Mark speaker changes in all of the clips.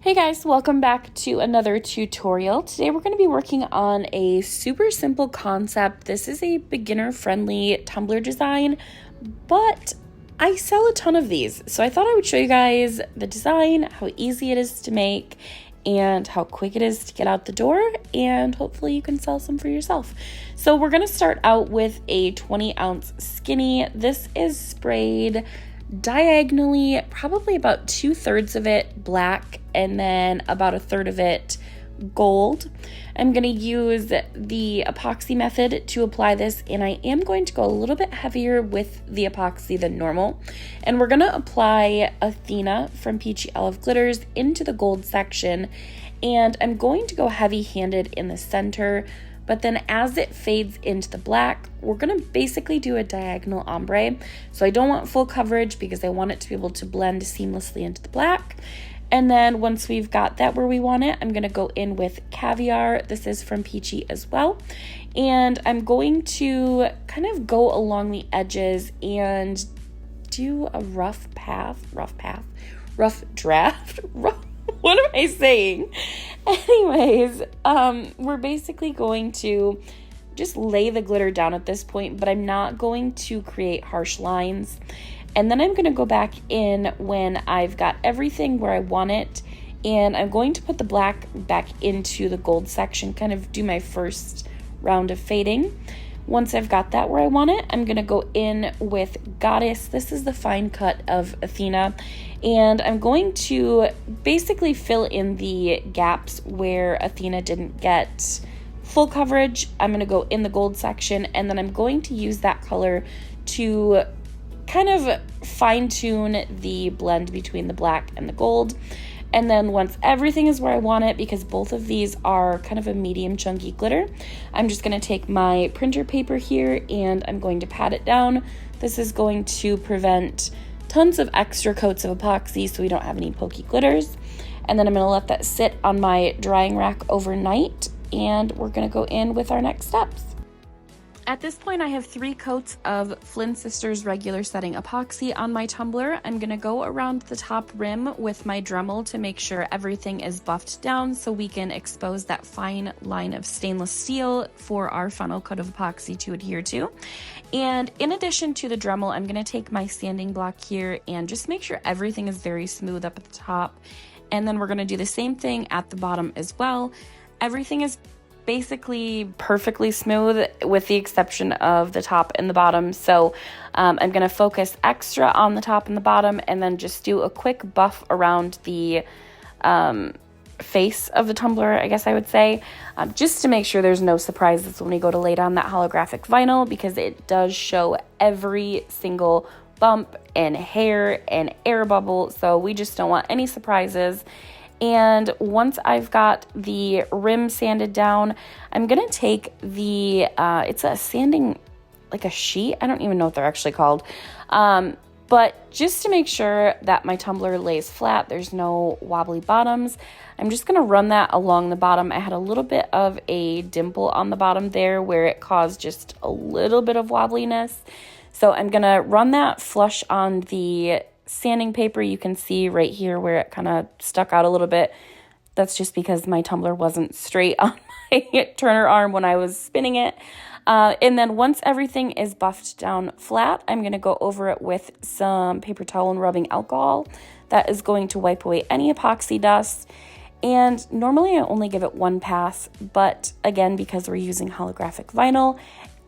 Speaker 1: Hey guys, welcome back to another tutorial. Today we're going to be working on a super simple concept. This is a beginner-friendly tumbler design, but I sell a ton of these. So I thought I would show you guys the design, how easy it is to make, and how quick it is to get out the door, and hopefully you can sell some for yourself. So we're going to start out with a 20-ounce skinny. This is sprayed diagonally, probably about 2/3 of it black and then about 1/3 of it gold. I'm going to use the epoxy method to apply this, and I am going to go a little bit heavier with the epoxy than normal. And we're going to apply Athena from Peachy Glitters into the gold section, and I'm going to go heavy-handed in the center. But then as it fades into the black, we're gonna basically do a diagonal ombre. So I don't want full coverage because I want it to be able to blend seamlessly into the black. And then once we've got that where we want it, I'm gonna go in with Caviar. This is from Peachy as well. And I'm going to kind of go along the edges and do a rough draft. What am I saying? Anyways, we're basically going to just lay the glitter down at this point, but I'm not going to create harsh lines. And then I'm going to go back in when I've got everything where I want it, and I'm going to put the black back into the gold section, kind of do my first round of fading. Once I've got that where I want it, I'm going to go in with Goddess. This is the fine cut of Athena, and I'm going to basically fill in the gaps where Athena didn't get full coverage. I'm going to go in the gold section, and then I'm going to use that color to kind of fine-tune the blend between the black and the gold. And then once everything is where I want it, because both of these are kind of a medium chunky glitter, I'm just going to take my printer paper here and I'm going to pat it down. This is going to prevent tons of extra coats of epoxy so we don't have any pokey glitters. And then I'm going to let that sit on my drying rack overnight, and we're going to go in with our next steps. At this point, I have 3 coats of Flynn Sisters regular setting epoxy on my tumbler. I'm going to go around the top rim with my Dremel to make sure everything is buffed down so we can expose that fine line of stainless steel for our final coat of epoxy to adhere to. And in addition to the Dremel, I'm going to take my sanding block here and just make sure everything is very smooth up at the top. And then we're going to do the same thing at the bottom as well. Everything is basically perfectly smooth with the exception of the top and the bottom. So I'm going to focus extra on the top and the bottom, and then just do a quick buff around the face of the tumbler, I guess I would say, just to make sure there's no surprises when we go to lay down that holographic vinyl, because it does show every single bump and hair and air bubble. So we just don't want any surprises. And once I've got the rim sanded down, I'm going to take the, it's a sanding, like a sheet. I don't even know what they're actually called. But just to make sure that my tumbler lays flat, there's no wobbly bottoms, I'm just going to run that along the bottom. I had a little bit of a dimple on the bottom there where it caused just a little bit of wobbliness. So I'm going to run that flush on the sanding paper. You can see right here where it kind of stuck out a little bit. That's just because my tumbler wasn't straight on my turner arm when I was spinning it. And then once everything is buffed down flat, I'm going to go over it with some paper towel and rubbing alcohol. That is going to wipe away any epoxy dust. And normally I only give it 1 pass, but again, because we're using holographic vinyl,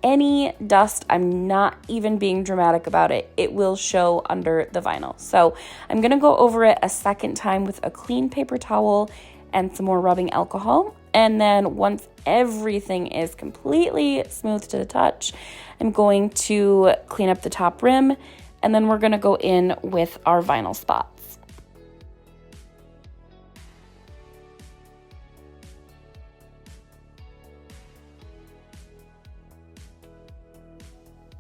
Speaker 1: any dust, I'm not even being dramatic about it, it will show under the vinyl. So I'm going to go over it a second time with a clean paper towel and some more rubbing alcohol. And then once everything is completely smooth to the touch, I'm going to clean up the top rim, and then we're going to go in with our vinyl spots.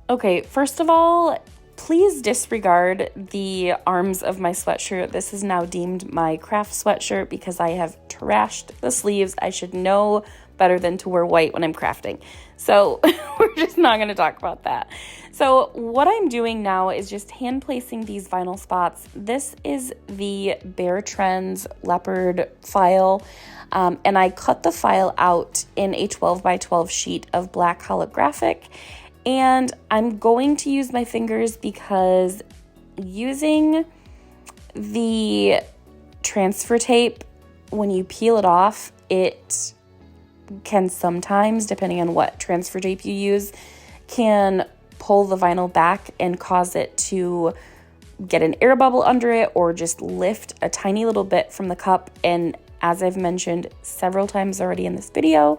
Speaker 1: Okay, first of all, please disregard the arms of my sweatshirt. This is now deemed my craft sweatshirt because I have trashed the sleeves. I should know better than to wear white when I'm crafting. So we're just not going to talk about that. So what I'm doing now is just hand placing these vinyl spots. This is the Bare Trends Leopard file. And I cut the file out in a 12 by 12 sheet of black holographic. And I'm going to use my fingers because using the transfer tape, when you peel it off, it can sometimes, depending on what transfer tape you use, can pull the vinyl back and cause it to get an air bubble under it or just lift a tiny little bit from the cup. And as I've mentioned several times already in this video,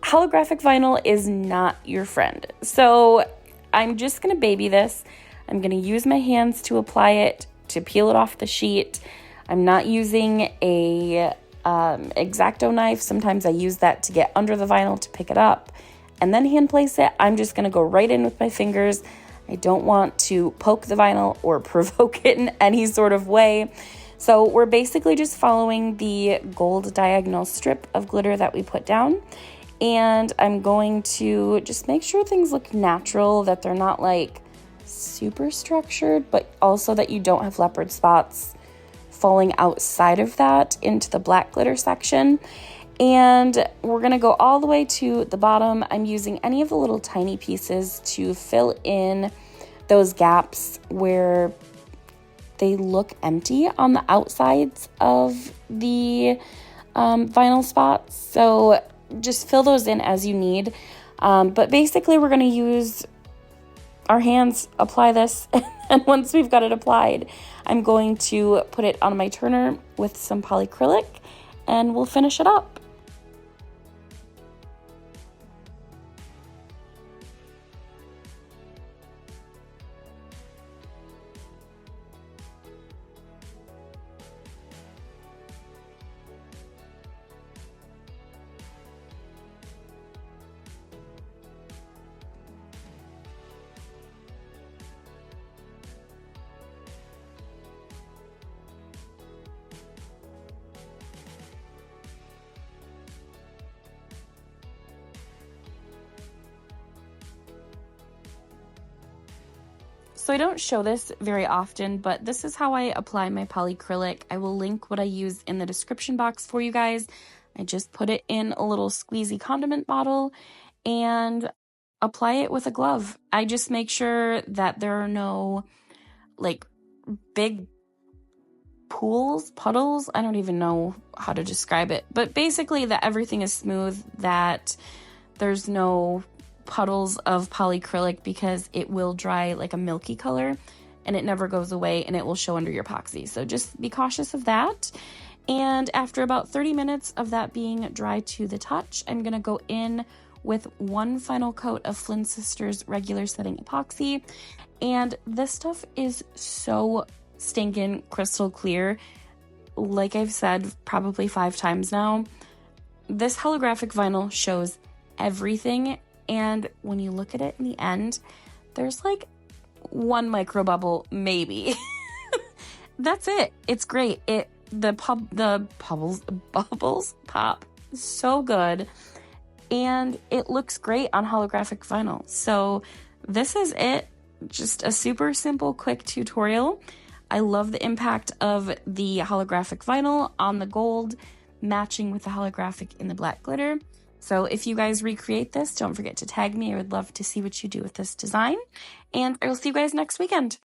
Speaker 1: holographic vinyl is not your friend. So I'm just going to baby this. I'm going to use my hands to apply it, to peel it off the sheet. I'm not using a X-Acto knife. Sometimes I use that to get under the vinyl to pick it up and then hand place it. I'm just going to go right in with my fingers. I don't want to poke the vinyl or provoke it in any sort of way. So we're basically just following the gold diagonal strip of glitter that we put down. And I'm going to just make sure things look natural, that they're not like super structured, but also that you don't have leopard spots falling outside of that into the black glitter section. And we're going to go all the way to the bottom. I'm using any of the little tiny pieces to fill in those gaps where they look empty on the outsides of the vinyl spots. So just fill those in as you need. But basically we're going to use our hands, apply this, and once we've got it applied, I'm going to put it on my turner with some polycrylic and we'll finish it up. So I don't show this very often, but this is how I apply my polycrylic. I will link what I use in the description box for you guys. I just put it in a little squeezy condiment bottle and apply it with a glove. I just make sure that there are no like big pools, puddles, I don't even know how to describe it, but basically that everything is smooth, that there's no puddles of polycrylic, because it will dry like a milky color and it never goes away and it will show under your epoxy. So just be cautious of that. And after about 30 minutes of that being dry to the touch, I'm going to go in with one final coat of Flynn Sisters regular setting epoxy. And this stuff is so stinking crystal clear. Like I've said probably 5 times now, this holographic vinyl shows everything. And when you look at it in the end, there's like one micro bubble, maybe. That's it. It's great. The bubbles pop so good, and it looks great on holographic vinyl. So this is it. Just a super simple, quick tutorial. I love the impact of the holographic vinyl on the gold, matching with the holographic in the black glitter. So if you guys recreate this, don't forget to tag me. I would love to see what you do with this design. And I will see you guys next weekend.